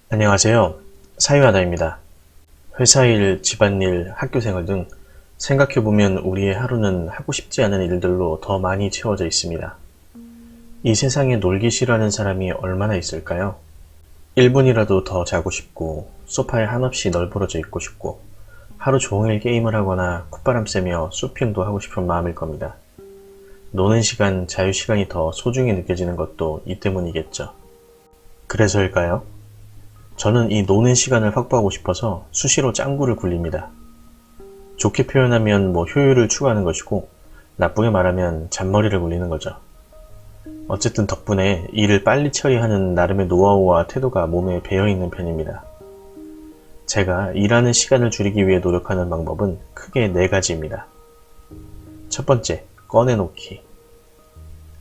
안녕하세요. 사유하다입니다. 회사일, 집안일, 학교생활 등 생각해보면 우리의 하루는 하고 싶지 않은 일들로 더 많이 채워져 있습니다. 이 세상에 놀기 싫어하는 사람이 얼마나 있을까요? 1분이라도 더 자고 싶고, 소파에 한없이 널브러져 있고 싶고, 하루 종일 게임을 하거나 콧바람 쐬며 쇼핑도 하고 싶은 마음일 겁니다. 노는 시간, 자유시간이 더 소중히 느껴지는 것도 이 때문이겠죠. 그래서일까요? 저는 이 노는 시간을 확보하고 싶어서 수시로 짱구를 굴립니다. 좋게 표현하면 효율을 추구하는 것이고, 나쁘게 말하면 잔머리를 굴리는 거죠. 어쨌든 덕분에 일을 빨리 처리하는 나름의 노하우와 태도가 몸에 배어있는 편입니다. 제가 일하는 시간을 줄이기 위해 노력하는 방법은 크게 4가지입니다. 첫 번째, 꺼내놓기.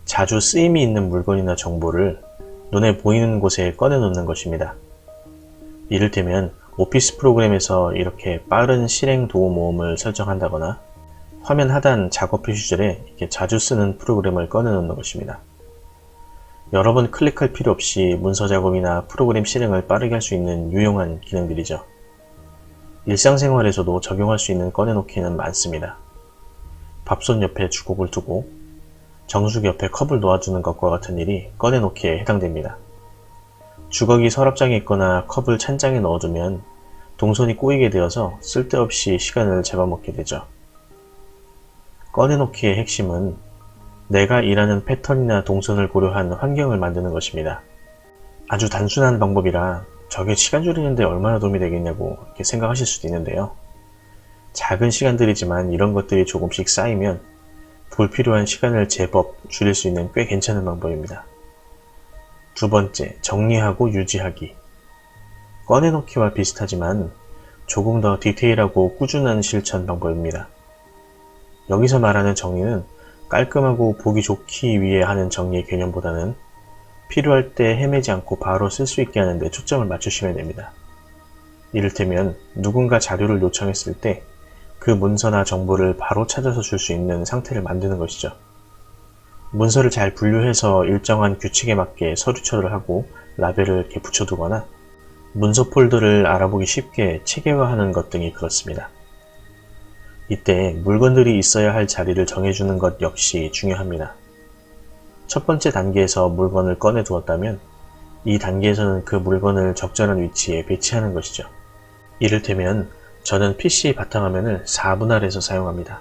자주 쓰임이 있는 물건이나 정보를 눈에 보이는 곳에 꺼내놓는 것입니다. 이를테면 오피스 프로그램에서 이렇게 빠른 실행 도구 모음을 설정한다거나 화면 하단 작업 표시줄에 이렇게 자주 쓰는 프로그램을 꺼내놓는 것입니다. 여러 번 클릭할 필요 없이 문서 작업이나 프로그램 실행을 빠르게 할 수 있는 유용한 기능들이죠. 일상생활에서도 적용할 수 있는 꺼내놓기는 많습니다. 밥솥 옆에 주걱을 두고 정수기 옆에 컵을 놓아주는 것과 같은 일이 꺼내놓기에 해당됩니다. 주걱이 서랍장에 있거나 컵을 찬장에 넣어두면 동선이 꼬이게 되어서 쓸데없이 시간을 잡아먹게 되죠. 꺼내놓기의 핵심은 내가 일하는 패턴이나 동선을 고려한 환경을 만드는 것입니다. 아주 단순한 방법이라 저게 시간 줄이는데 얼마나 도움이 되겠냐고 이렇게 생각하실 수도 있는데요. 작은 시간들이지만 이런 것들이 조금씩 쌓이면 불필요한 시간을 제법 줄일 수 있는 꽤 괜찮은 방법입니다. 두 번째, 정리하고 유지하기. 꺼내놓기와 비슷하지만 조금 더 디테일하고 꾸준한 실천 방법입니다. 여기서 말하는 정리는 깔끔하고 보기 좋기 위해 하는 정리의 개념보다는 필요할 때 헤매지 않고 바로 쓸 수 있게 하는 데 초점을 맞추시면 됩니다. 이를테면 누군가 자료를 요청했을 때 그 문서나 정보를 바로 찾아서 줄 수 있는 상태를 만드는 것이죠. 문서를 잘 분류해서 일정한 규칙에 맞게 서류처리를 하고 라벨을 이렇게 붙여두거나 문서 폴더를 알아보기 쉽게 체계화하는 것 등이 그렇습니다. 이때 물건들이 있어야 할 자리를 정해주는 것 역시 중요합니다. 첫 번째 단계에서 물건을 꺼내 두었다면 이 단계에서는 그 물건을 적절한 위치에 배치하는 것이죠. 이를테면 저는 PC 바탕화면을 4분할해서 사용합니다.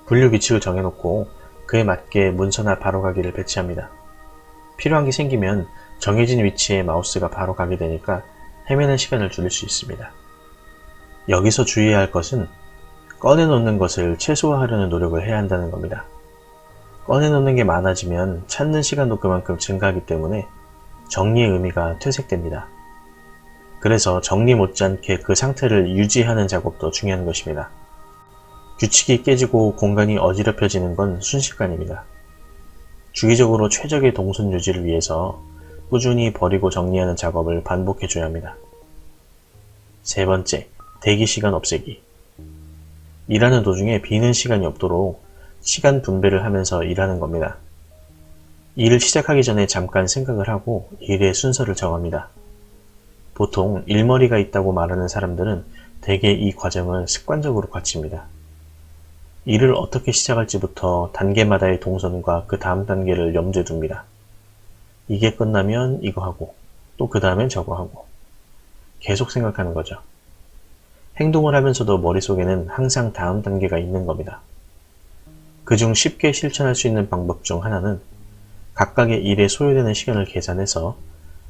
분류 규칙을 정해놓고 그에 맞게 문서나 바로가기를 배치합니다. 필요한 게 생기면 정해진 위치에 마우스가 바로 가게 되니까 헤매는 시간을 줄일 수 있습니다. 여기서 주의해야 할 것은 꺼내놓는 것을 최소화하려는 노력을 해야 한다는 겁니다. 꺼내놓는 게 많아지면 찾는 시간도 그만큼 증가하기 때문에 정리의 의미가 퇴색됩니다. 그래서 정리 못지않게 그 상태를 유지하는 작업도 중요한 것입니다. 규칙이 깨지고 공간이 어지럽혀지는 건 순식간입니다. 주기적으로 최적의 동선 유지를 위해서 꾸준히 버리고 정리하는 작업을 반복해줘야 합니다. 세 번째, 대기 시간 없애기. 일하는 도중에 비는 시간이 없도록 시간 분배를 하면서 일하는 겁니다. 일을 시작하기 전에 잠깐 생각을 하고 일의 순서를 정합니다. 보통 일머리가 있다고 말하는 사람들은 대개 이 과정을 습관적으로 거칩니다. 일을 어떻게 시작할지부터 단계마다의 동선과 그 다음 단계를 염두에 둡니다. 이게 끝나면 이거 하고 또 그 다음엔 저거 하고 계속 생각하는 거죠. 행동을 하면서도 머릿속에는 항상 다음 단계가 있는 겁니다. 그중 쉽게 실천할 수 있는 방법 중 하나는 각각의 일에 소요되는 시간을 계산해서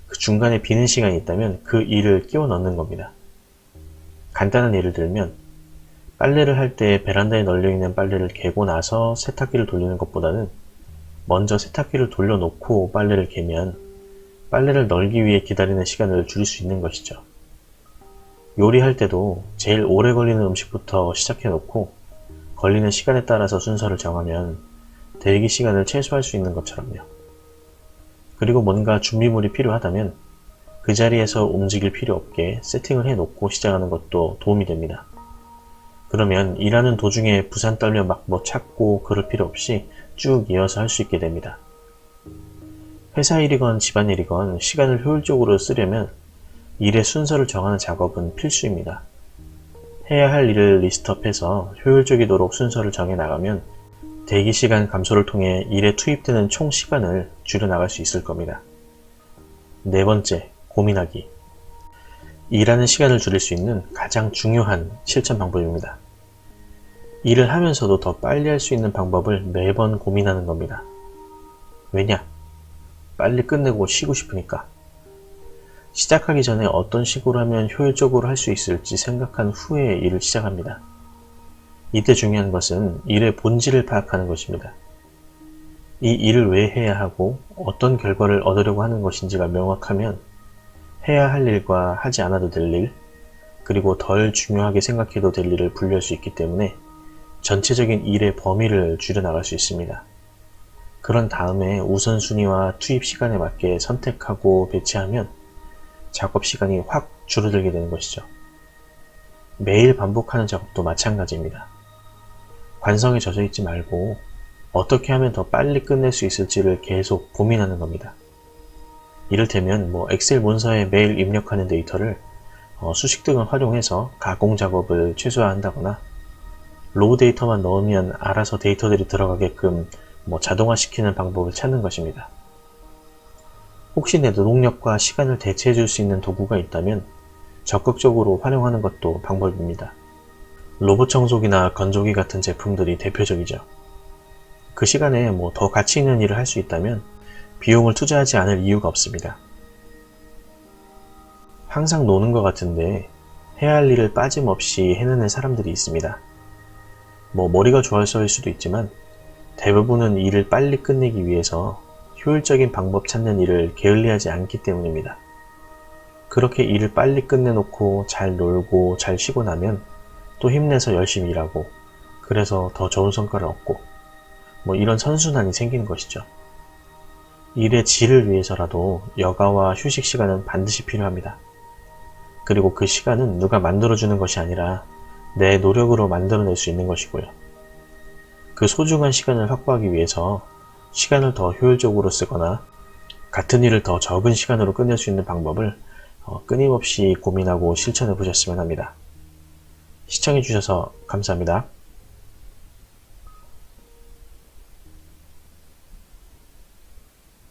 그 중간에 비는 시간이 있다면 그 일을 끼워 넣는 겁니다. 간단한 예를 들면 빨래를 할 때 베란다에 널려있는 빨래를 개고 나서 세탁기를 돌리는 것보다는 먼저 세탁기를 돌려놓고 빨래를 개면 빨래를 널기 위해 기다리는 시간을 줄일 수 있는 것이죠. 요리할 때도 제일 오래 걸리는 음식부터 시작해놓고 걸리는 시간에 따라서 순서를 정하면 대기 시간을 최소화할 수 있는 것처럼요. 그리고 뭔가 준비물이 필요하다면 그 자리에서 움직일 필요 없게 세팅을 해놓고 시작하는 것도 도움이 됩니다. 그러면 일하는 도중에 부산 떨며 막 찾고 그럴 필요 없이 쭉 이어서 할 수 있게 됩니다. 회사 일이건 집안일이건 시간을 효율적으로 쓰려면 일의 순서를 정하는 작업은 필수입니다. 해야 할 일을 리스트업해서 효율적이도록 순서를 정해 나가면 대기 시간 감소를 통해 일에 투입되는 총 시간을 줄여 나갈 수 있을 겁니다. 네 번째, 고민하기. 일하는 시간을 줄일 수 있는 가장 중요한 실천 방법입니다. 일을 하면서도 더 빨리 할 수 있는 방법을 매번 고민하는 겁니다. 왜냐? 빨리 끝내고 쉬고 싶으니까. 시작하기 전에 어떤 식으로 하면 효율적으로 할 수 있을지 생각한 후에 일을 시작합니다. 이때 중요한 것은 일의 본질을 파악하는 것입니다. 이 일을 왜 해야 하고 어떤 결과를 얻으려고 하는 것인지가 명확하면 해야 할 일과 하지 않아도 될 일, 그리고 덜 중요하게 생각해도 될 일을 분리할 수 있기 때문에 전체적인 일의 범위를 줄여나갈 수 있습니다. 그런 다음에 우선순위와 투입 시간에 맞게 선택하고 배치하면 작업 시간이 확 줄어들게 되는 것이죠. 매일 반복하는 작업도 마찬가지입니다. 관성에 젖어 있지 말고 어떻게 하면 더 빨리 끝낼 수 있을지를 계속 고민하는 겁니다. 이를테면 엑셀 문서에 매일 입력하는 데이터를 수식 등을 활용해서 가공 작업을 최소화한다거나 로우 데이터만 넣으면 알아서 데이터들이 들어가게끔 자동화시키는 방법을 찾는 것입니다. 혹시 내 노동력과 시간을 대체해 줄 수 있는 도구가 있다면 적극적으로 활용하는 것도 방법입니다. 로봇 청소기나 건조기 같은 제품들이 대표적이죠. 그 시간에 더 가치 있는 일을 할 수 있다면 비용을 투자하지 않을 이유가 없습니다. 항상 노는 것 같은데 해야 할 일을 빠짐없이 해내는 사람들이 있습니다. 머리가 좋아서일 수도 있지만 대부분은 일을 빨리 끝내기 위해서 효율적인 방법 찾는 일을 게을리하지 않기 때문입니다. 그렇게 일을 빨리 끝내놓고 잘 놀고 잘 쉬고 나면 또 힘내서 열심히 일하고 그래서 더 좋은 성과를 얻고 이런 선순환이 생기는 것이죠. 일의 질을 위해서라도 여가와 휴식 시간은 반드시 필요합니다. 그리고 그 시간은 누가 만들어주는 것이 아니라 내 노력으로 만들어낼 수 있는 것이고요. 그 소중한 시간을 확보하기 위해서 시간을 더 효율적으로 쓰거나 같은 일을 더 적은 시간으로 끝낼 수 있는 방법을 끊임없이 고민하고 실천해 보셨으면 합니다. 시청해 주셔서 감사합니다.